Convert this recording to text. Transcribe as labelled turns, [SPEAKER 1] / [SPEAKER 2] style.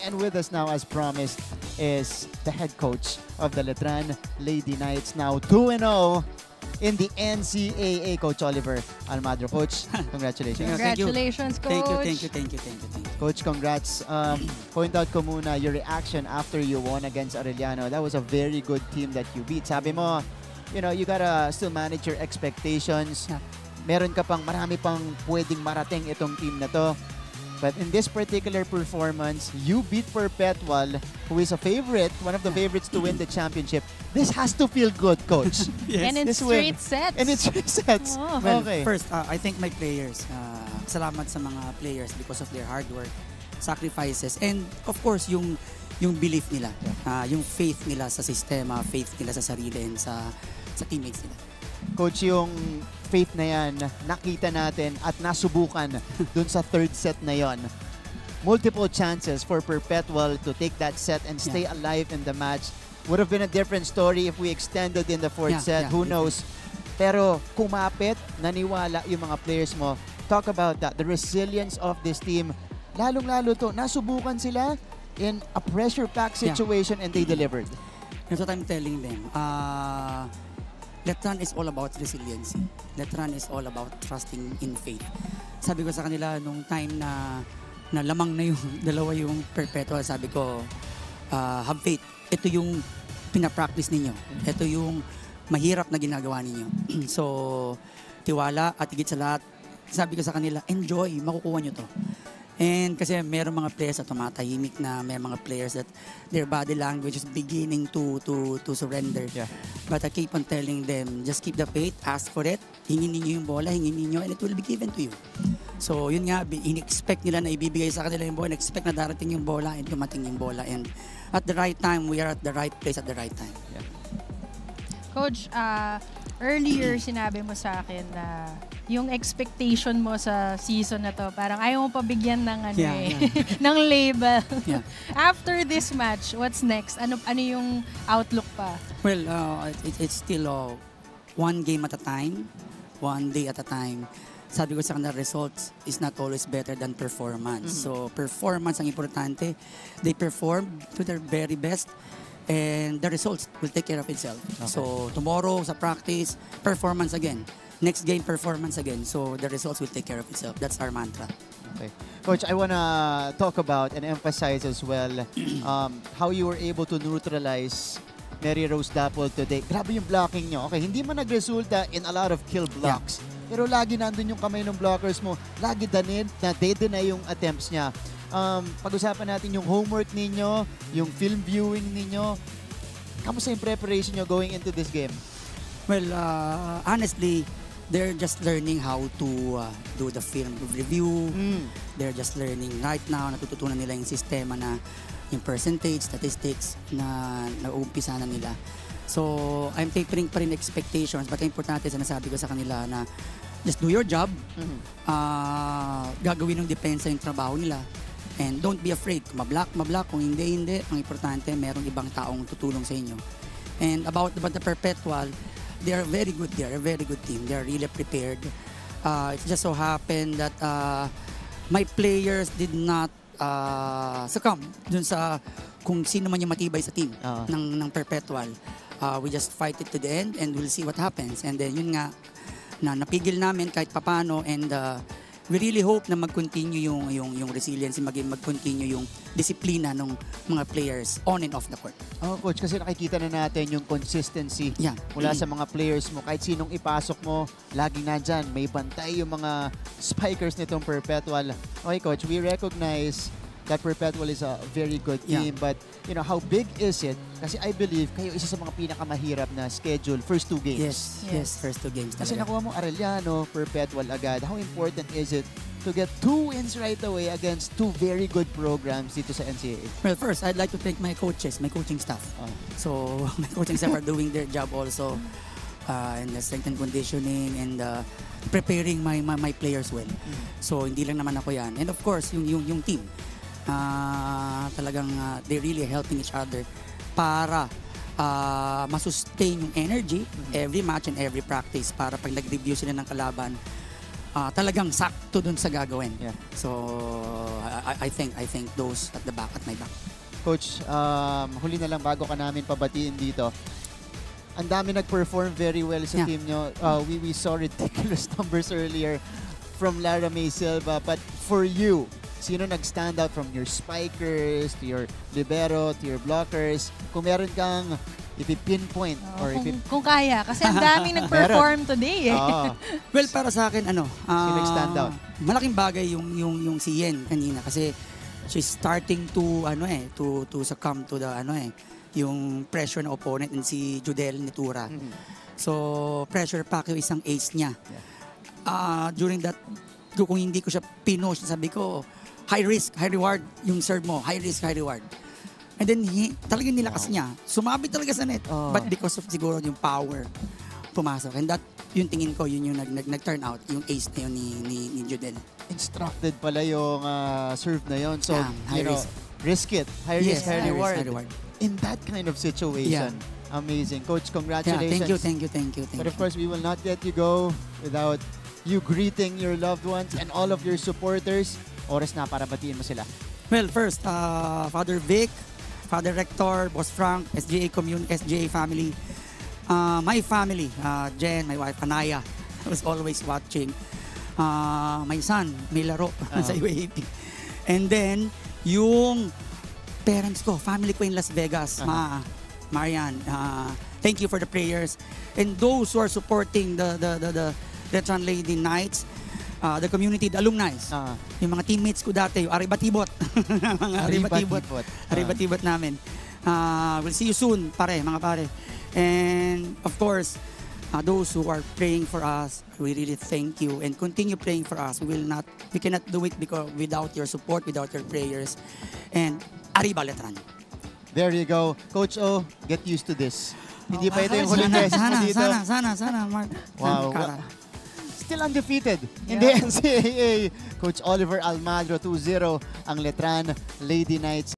[SPEAKER 1] And with us now, as promised, is the head coach of the Letran Lady Knights, now 2-0 in the NCAA, Coach Oliver Almadro. Coach, congratulations.
[SPEAKER 2] Congratulations, Coach.
[SPEAKER 3] Thank you.
[SPEAKER 1] Coach, congrats. Point out ko muna your reaction after you won against Arellano. That was a very good team that you beat. Sabi mo, you gotta still manage your expectations.
[SPEAKER 3] Yeah.
[SPEAKER 1] Meron ka pang marami pang pwedeng marating itong team na to. But in this particular performance, you beat Perpetual, who is a favorite, one of the favorites to win the championship. This has to feel good, Coach.
[SPEAKER 3] Yes.
[SPEAKER 2] And in
[SPEAKER 1] This win.
[SPEAKER 2] straight sets.
[SPEAKER 1] And it's straight sets.
[SPEAKER 2] Oh.
[SPEAKER 3] Well,
[SPEAKER 1] Okay.
[SPEAKER 3] first, I thank my players. Salamat sa mga players because of their hard work, sacrifices, and of course, yung belief nila, yung faith nila sa sistema, faith nila sa sarili, and sa teammates nila.
[SPEAKER 1] Coach, yung faith na yan, nakita natin at nasubukan dun sa third set na yon. Multiple chances for Perpetual to take that set and stay alive in the match. Would have been a different story if we extended in the fourth set. Who knows? Pero kumapit, naniwala yung mga players mo. Talk about that, the resilience of this team. Lalong-lalo to, nasubukan sila in a pressure-packed situation and they delivered.
[SPEAKER 3] That's what I'm telling them. Letran is all about resiliency. Letran is all about trusting in faith. Sabi ko sa kanila nung time na lamang na yung dalawa yung Perpetual, sabi ko, have faith. Ito yung pinapractice ninyo. Ito yung mahirap na ginagawa ninyo. So, tiwala at higit sa lahat, sabi ko sa kanila, enjoy, makukuha nyo to. And kasi meron mga players na tumatahimik na, may mga players that their body language is beginning to surrender.
[SPEAKER 1] Yeah.
[SPEAKER 3] But I keep on telling them, just keep the faith, ask for it, hingin ninyo yung bola, hingin ninyo, and it will be given to you. So yun nga, in-expect nila na ibibigay sa kanila yung bola, expect na darating yung bola and dumating yung bola. And at the right time, we are at the right place at the right time.
[SPEAKER 1] Yeah.
[SPEAKER 2] Coach, earlier sinabi mo sa akin na yung expectation mo sa season na to, parang ayaw mo pabigyan ng ng label.
[SPEAKER 3] Yeah.
[SPEAKER 2] After this match, what's next? Ano yung outlook pa?
[SPEAKER 3] Well, it's still one game at a time, one day at a time. Sabi ko sa kanila, results is not always better than performance. So, performance ang importante. They perform to their very best and the results will take care of itself.
[SPEAKER 1] Okay.
[SPEAKER 3] So, tomorrow sa practice, performance again. Next game, performance again. So, the results will take care of itself. That's our mantra.
[SPEAKER 1] Okay. Coach, I want to talk about and emphasize as well how you were able to neutralize Mary Rose Dapol today. Grabe yung blocking nyo. Okay, hindi man nagresulta in a lot of kill blocks. Pero lagi nandun yung kamay ng blockers mo. Lagi na yung attempts niya. Pag-usapan natin yung homework ninyo, yung film viewing ninyo. Kamusta yung preparation nyo going into this game?
[SPEAKER 3] Well, honestly, they're just learning how to do the film review. They're just learning right now. Natututunan nila yung sistema na yung percentage, statistics na nauumpisa na nila. So, I'm tapering pa rin expectations but importante sinasabi ko sa kanila na just do your job. Gagawin ng depensa yung trabaho nila. And don't be afraid. Kung mablock. Kung hindi. Ang importante, merong ibang taong tutulong sa inyo. And about the Perpetual, they are very good. They are a very good team. They are really prepared. It just so happened that my players did not succumb dun sa kung sino man yung matibay sa team ng Perpetual. We just fight it to the end and we'll see what happens. And then yun nga, na napigil namin kahit papano and we really hope na mag-continue yung resilience, mag-continue yung disiplina ng mga players on and off the court.
[SPEAKER 1] Oh, Coach, kasi nakikita na natin yung consistency mula sa mga players mo. Kahit sinong ipasok mo, laging nandyan. May bantay yung mga spikers nitong Perpetual. Okay, Coach, we recognize that Perpetual is a very good team. But, how big is it? Kasi I believe kayo isa sa mga pinakamahirap na schedule first two games.
[SPEAKER 3] Yes, first two games.
[SPEAKER 1] Kasi
[SPEAKER 3] talaga.
[SPEAKER 1] nakuha mo Arellano, Perpetual agad. How important is it to get 2 wins right away against 2 very good programs dito sa NCAA?
[SPEAKER 3] Well, first, I'd like to thank my coaches, my coaching staff. So, my coaching staff are doing their job also in the strength and conditioning and preparing my players well. So, hindi lang naman ako yan. And of course, yung team. Talagang they're really helping each other para masustain yung energy every match and every practice para pag nag-review sila ng kalaban talagang sakto dun sa gagawin.
[SPEAKER 1] Yeah.
[SPEAKER 3] So, I think those at the back, at my back.
[SPEAKER 1] Coach, huli na lang bago ka namin pabatiin dito. Ang dami nag-perform very well sa
[SPEAKER 3] Yeah.
[SPEAKER 1] team nyo. We saw ridiculous numbers earlier from Lara May Silva. But for you, sino nag-stand out from your spikers, to your libero, to your blockers? Kung meron kang ipipinpoint or
[SPEAKER 2] Kung kaya. Kasi ang daming nag-perform today eh.
[SPEAKER 3] Well, para sa akin,
[SPEAKER 1] Sino nag-stand out?
[SPEAKER 3] malaking bagay yung si Yen kanina kasi she's starting to succumb to the yung pressure ng opponent, and si Judel Nitura. So pressure pack yung isang ace niya. During that, kung hindi ko siya pinush, sabi ko high risk, high reward yung serve mo, high risk, high reward. And then talagang nilakas niya. Sumabit talaga sa net. But because of siguro yung power, pumasok. And that, yung tingin ko, yun yung nag-turn out, yung ace na yun ni Judel.
[SPEAKER 1] Instructed pala yung serve na yun. So,
[SPEAKER 3] high risk.
[SPEAKER 1] Risk it. High risk, high reward.
[SPEAKER 3] High reward.
[SPEAKER 1] In that kind of situation. Amazing. Coach, congratulations.
[SPEAKER 3] Thank you.
[SPEAKER 1] But of course, we will not let you go without you greeting your loved ones and all of your supporters. Oras na para batiin mo sila.
[SPEAKER 3] Well, first, Father Vic, Father Rector, Boss Frank, SGA SGA family, my family, Jen, my wife, Anaya, was always watching. My son, may laro sa UAP. And then, yung parents ko, family ko in Las Vegas, Marian, thank you for the prayers. And those who are supporting the Retron Lady Knights, the community, the alumni, yung mga teammates ko dati, yung Aribatibot. Mga Aribatibot namin. We'll see you soon, mga pare. And of course, those who are praying for us, we really thank you and continue praying for us. We cannot do it without your support, without your prayers. And Arriba Letran.
[SPEAKER 1] There you go. Coach O, get used to this. Hindi pa ito yung huling test mo dito.
[SPEAKER 3] Sana, Mark.
[SPEAKER 1] Wow. Still undefeated in the NCAA. Coach Oliver Almagro, 2-0 ang Letran Lady Knights.